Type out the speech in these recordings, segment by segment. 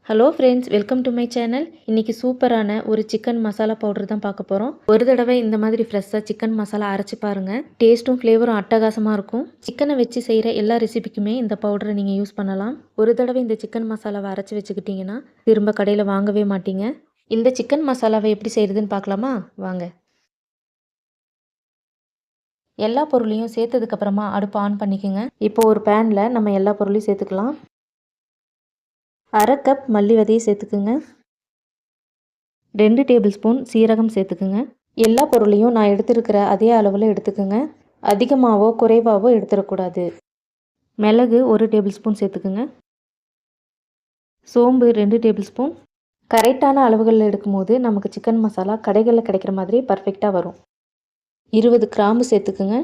Hello friends, welcome to my channel. இன்றைக்கி சூப்பரான ஒரு சிக்கன் மசாலா பவுடர் தான் பார்க்க போகிறோம். ஒரு தடவை இந்த மாதிரி ஃப்ரெஷ்ஷாக சிக்கன் மசாலா அரைச்சி பாருங்கள். டேஸ்ட்டும் ஃப்ளேவரும் அட்டகாசமாக இருக்கும். சிக்கனை வச்சு செய்கிற எல்லா ரெசிபிக்குமே இந்த பவுடரை நீங்கள் யூஸ் பண்ணலாம். ஒரு தடவை இந்த சிக்கன் மசாலாவை அரைச்சி வச்சுக்கிட்டிங்கன்னா திரும்ப கடையில் வாங்கவே மாட்டீங்க. இந்த சிக்கன் மசாலாவை எப்படி செய்கிறதுன்னு பார்க்கலாமா? வாங்க. எல்லா பொருளையும் சேர்த்ததுக்கப்புறமா அடுப்பு ஆன் பண்ணிக்கோங்க. இப்போ ஒரு பேனில் நம்ம எல்லா பொருளையும் சேர்த்துக்கலாம். அரை கப் மல்லி விதையை சேர்த்துக்குங்க. 2 டேபிள் ஸ்பூன் சீரகம் சேர்த்துக்குங்க. எல்லா பொருளையும் நான் எடுத்துருக்கிற அதே அளவில் எடுத்துக்குங்க. அதிகமாகவோ குறைவாகவோ எடுத்துடக்கூடாது. மிளகு 1 டேபிள் ஸ்பூன் சேர்த்துக்குங்க. சோம்பு 2 டேபிள் ஸ்பூன். கரெக்டான அளவுகளில் எடுக்கும்போது நமக்கு சிக்கன் மசாலா கடைகளில் கிடைக்கிற மாதிரி பர்ஃபெக்டாக வரும். 20 கிராம்பு சேர்த்துக்குங்க.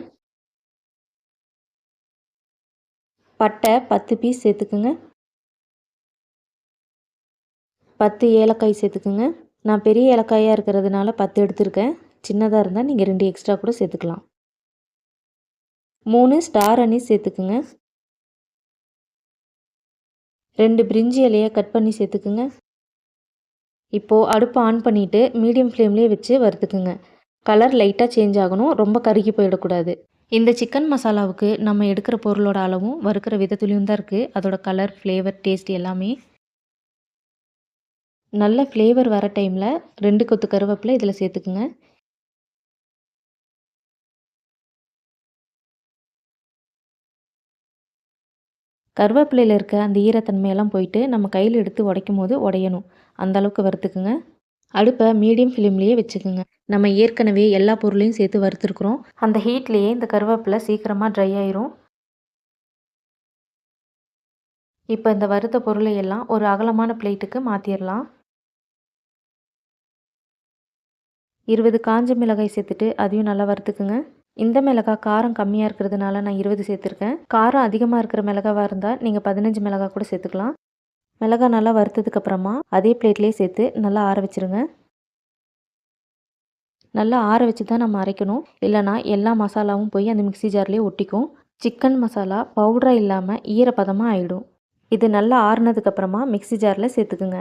பட்டை 10 பீஸ் சேர்த்துக்குங்க. 10 ஏலக்காய் சேர்த்துக்குங்க. நான் பெரிய ஏலக்காயாக இருக்கிறதுனால 10 எடுத்திருக்கேன். சின்னதாக இருந்தால் நீங்கள் 2 எக்ஸ்ட்ரா கூட சேர்த்துக்கலாம். 3 ஸ்டார் அனீஸ் சேர்த்துக்குங்க. 2 பிரிஞ்சி இலையை கட் பண்ணி சேர்த்துக்குங்க. இப்போது அடுப்பை ஆன் பண்ணிவிட்டு மீடியம் ஃப்ளேம்லேயே வச்சு வறுத்துக்குங்க. கலர் லைட்டாக சேஞ்ச் ஆகணும், ரொம்ப கருகி போயிடக்கூடாது. இந்த சிக்கன் மசாலாவுக்கு நம்ம எடுக்கிற பொருளோட அளவும் வறுக்கிற விதத்துலேயும் தான் இருக்குது. அதோட கலர், ஃப்ளேவர், டேஸ்ட் எல்லாமே. நல்ல ஃப்ளேவர் வர டைமில் 2 கொத்து கருவேப்பிலை இதில் சேர்த்துக்குங்க. கருவேப்பிலையில் இருக்க அந்த ஈரத்தன்மையெல்லாம் போயிட்டு நம்ம கையில் எடுத்து உடைக்கும் போது உடையணும். அந்த அளவுக்கு வறுத்துக்குங்க. அடுப்பை மீடியம் ஃப்ளேம்லேயே வச்சுக்குங்க. நம்ம ஏற்கனவே எல்லா பொருளையும் சேர்த்து வறுத்துருக்குறோம். அந்த ஹீட்லேயே இந்த கருவேப்பிலை சீக்கிரமாக ட்ரை ஆயிரும். இப்போ இந்த வறுத்த பொருளை எல்லாம் ஒரு அகலமான பிளேட்டுக்கு மாற்றிடலாம். 20 காஞ்ச மிளகாய் சேர்த்துட்டு அதையும் நல்லா வறுத்துக்குங்க. இந்த மிளகாய் காரம் கம்மியாக இருக்கிறதுனால நான் 20 சேர்த்துருக்கேன். காரம் அதிகமாக இருக்கிற மிளகாவாக இருந்தால் நீங்கள் 15 மிளகாய் கூட சேர்த்துக்கலாம். மிளகாய் நல்லா வறுத்ததுக்கப்புறமா அதே பிளேட்லேயே சேர்த்து நல்லா ஆற வச்சுருங்க. நல்லா ஆற வச்சு தான் நம்ம அரைக்கணும், இல்லைனா எல்லா மசாலாவும் போய் அந்த மிக்ஸி ஜார்லேயே ஒட்டிக்கும். சிக்கன் மசாலா பவுடராக இல்லாமல் ஈரப்பதமாக ஆகிடும். இது நல்லா ஆறுனதுக்கப்புறமா மிக்ஸி ஜாரில் சேர்த்துக்குங்க.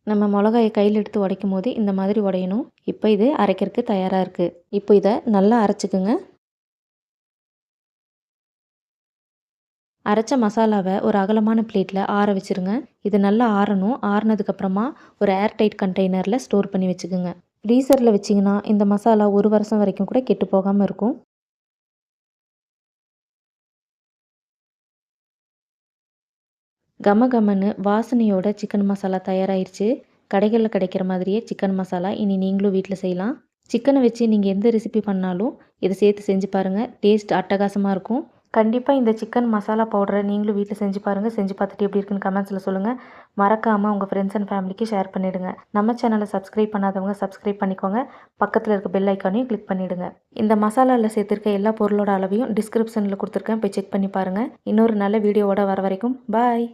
நம்ம மிளகாயை கையில் எடுத்து உடைக்கும் போது இந்த மாதிரி உடையணும். இப்போ இது அரைக்கிறதுக்கு தயாராக இருக்குது. இப்போ இதை நல்லா அரைச்சிக்குங்க. அரைச்ச மசாலாவை ஒரு அகலமான பிளேட்டில் ஆற வச்சுருங்க. இது நல்லா ஆறணும். ஆறுனதுக்கப்புறமா ஒரு ஏர்டைட் கண்டெய்னரில் ஸ்டோர் பண்ணி வச்சுக்கோங்க. ஃப்ரீசரில் வச்சிங்கன்னா இந்த மசாலா 1 வருஷம் வரைக்கும் கூட கெட்டு போகாமல் இருக்கும். கமகமன்னு வாசனையோட சிக்கன் மசாலா தயாராகிருச்சு. கடைகளில் கிடைக்கிற மாதிரியே சிக்கன் மசாலா இனி நீங்களும் வீட்டில் செய்யலாம். சிக்கனை வச்சு நீங்கள் எந்த ரெசிபி பண்ணாலும் இதை சேர்த்து செஞ்சு பாருங்கள். டேஸ்ட் அட்டகாசமாக இருக்கும். கண்டிப்பாக இந்த சிக்கன் மசாலா பவுடரை நீங்களும் வீட்டில் செஞ்சு பாருங்கள். செஞ்சு பார்த்துட்டு எப்படி இருக்குன்னு கமெண்ட்ஸில் சொல்லுங்கள். மறக்காமல் உங்கள் ஃப்ரெண்ட்ஸ் அண்ட் ஃபேமிலிக்கு ஷேர் பண்ணிவிடுங்க. நம்ம சேனலை சப்ஸ்கிரைப் பண்ணாதவங்க சப்ஸ்கிரைப் பண்ணிக்கோங்க. பக்கத்தில் இருக்க பெல் ஐக்கானையும் கிளிக் பண்ணிவிடுங்க. இந்த மசாலாவில் சேர்த்துருக்க எல்லா பொருளோட அளவையும் டிஸ்கிரிப்ஷனில் கொடுத்துருக்கேன், போய் செக் பண்ணி பாருங்கள். இன்னொரு நல்ல வீடியோவோட வர வரைக்கும் பாய்.